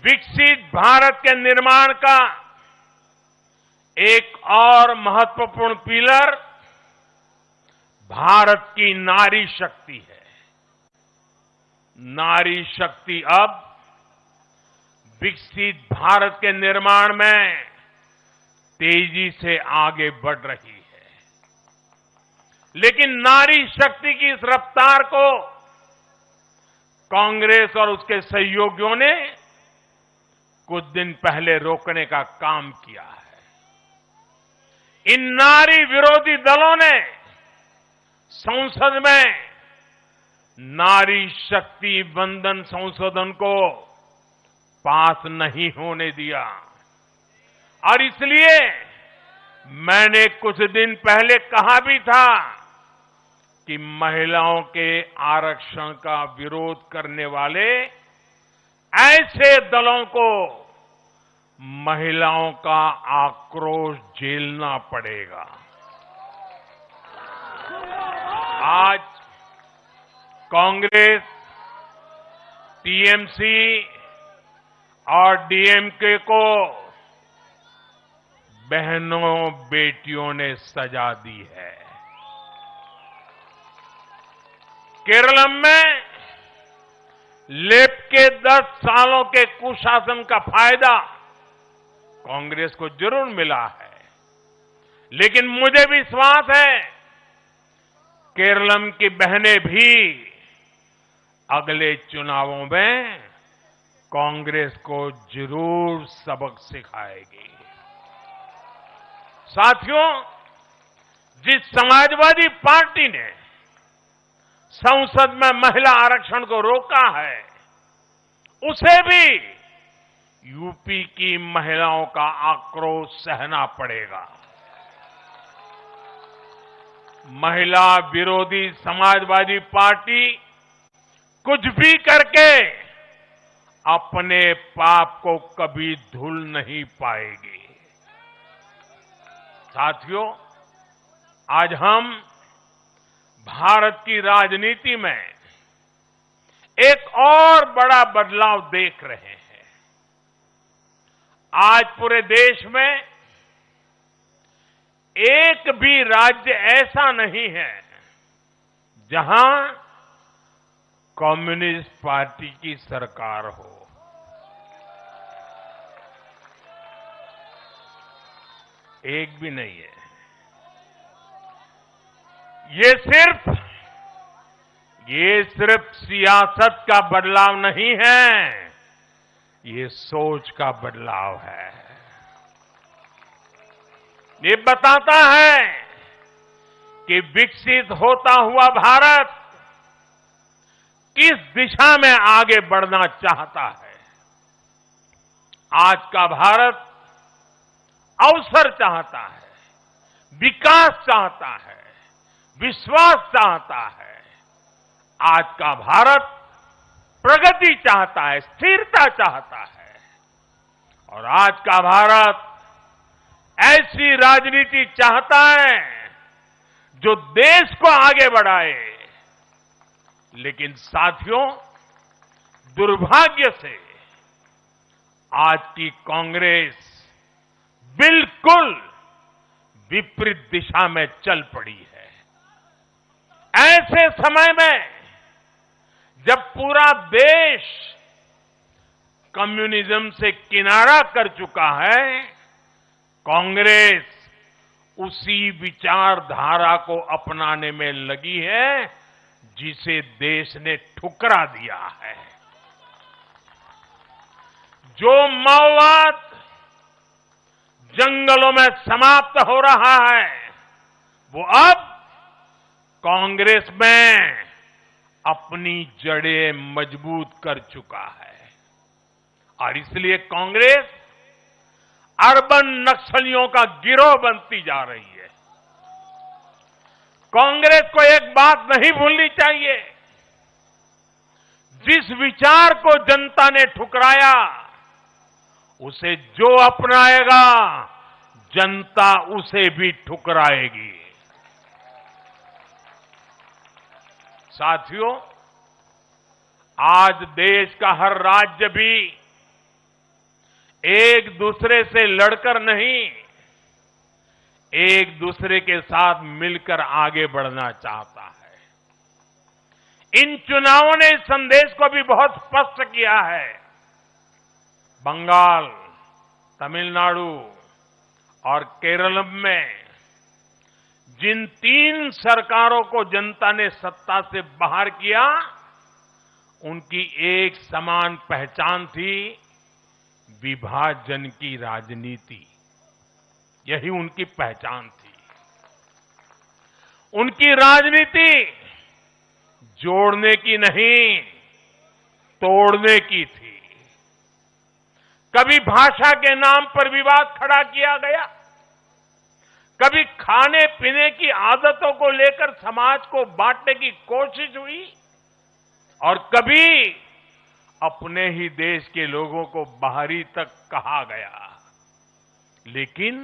विकसित भारत के निर्माण का एक और महत्वपूर्ण पिलर भारत की नारी शक्ति है। नारी शक्ति अब विकसित भारत के निर्माण में तेजी से आगे बढ़ रही है। लेकिन नारी शक्ति की इस रफ्तार को कांग्रेस और उसके सहयोगियों ने कुछ दिन पहले रोकने का काम किया है। इन नारी विरोधी दलों ने संसद में नारी शक्ति वंदन संशोधन को पास नहीं होने दिया और इसलिए मैंने कुछ दिन पहले कहा भी था कि महिलाओं के आरक्षण का विरोध करने वाले ऐसे दलों को महिलाओं का आक्रोश झेलना पड़ेगा। आज कांग्रेस, टीएमसी और डीएमके को बहनों बेटियों ने सजा दी है। केरल में लेफ्ट के 10 सालों के कुशासन का फायदा कांग्रेस को जरूर मिला है, लेकिन मुझे विश्वास है केरल की बहनें भी अगले चुनावों में कांग्रेस को जरूर सबक सिखाएगी। साथियों, जिस समाजवादी पार्टी ने संसद में महिला आरक्षण को रोका है, उसे भी यूपी की महिलाओं का आक्रोश सहना पड़ेगा। महिला विरोधी समाजवादी पार्टी कुछ भी करके अपने पाप को कभी धुल नहीं पाएगी। साथियों, आज हम भारत की राजनीति में एक और बड़ा बदलाव देख रहे हैं। आज पूरे देश में एक भी राज्य ऐसा नहीं है जहां कम्युनिस्ट पार्टी की सरकार हो। एक भी नहीं है। ये सिर्फ सियासत का बदलाव नहीं है, ये सोच का बदलाव है। ये बताता है कि विकसित होता हुआ भारत किस दिशा में आगे बढ़ना चाहता है। आज का भारत अवसर चाहता है, विकास चाहता है, विश्वास चाहता है। आज का भारत प्रगति चाहता है, स्थिरता चाहता है और आज का भारत ऐसी राजनीति चाहता है जो देश को आगे बढ़ाए। लेकिन साथियों, दुर्भाग्य से आज की कांग्रेस बिल्कुल विपरीत दिशा में चल पड़ी है। ऐसे समय में जब पूरा देश कम्युनिज्म से किनारा कर चुका है, कांग्रेस उसी विचारधारा को अपनाने में लगी है जिसे देश ने ठुकरा दिया है। जो माओवाद जंगलों में समाप्त हो रहा है, वो अब कांग्रेस में अपनी जड़ें मजबूत कर चुका है और इसलिए कांग्रेस अर्बन नक्सलियों का गिरोह बनती जा रही है। कांग्रेस को एक बात नहीं भूलनी चाहिए, जिस विचार को जनता ने ठुकराया उसे जो अपनाएगा जनता उसे भी ठुकराएगी। साथियों, आज देश का हर राज्य भी एक दूसरे से लड़कर नहीं, एक दूसरे के साथ मिलकर आगे बढ़ना चाहता है। इन चुनावों ने इस संदेश को भी बहुत स्पष्ट किया है। बंगाल, तमिलनाडु और केरल में जिन 3 सरकारों को जनता ने सत्ता से बाहर किया, उनकी एक समान पहचान थी, विभाजन की राजनीति। यही उनकी पहचान थी। उनकी राजनीति जोड़ने की नहीं, तोड़ने की थी। कभी भाषा के नाम पर विवाद खड़ा किया गया, कभी खाने पीने की आदतों को लेकर समाज को बांटने की कोशिश हुई, और कभी अपने ही देश के लोगों को बाहरी तक कहा गया। लेकिन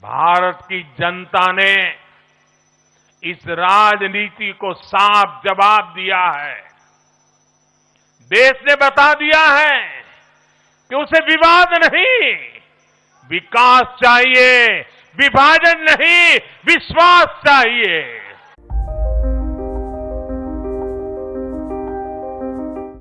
भारत की जनता ने इस राजनीति को साफ जवाब दिया है। देश ने बता दिया है कि उसे विवाद नहीं, विकास चाहिए, विभाजन नहीं, विश्वास चाहिए।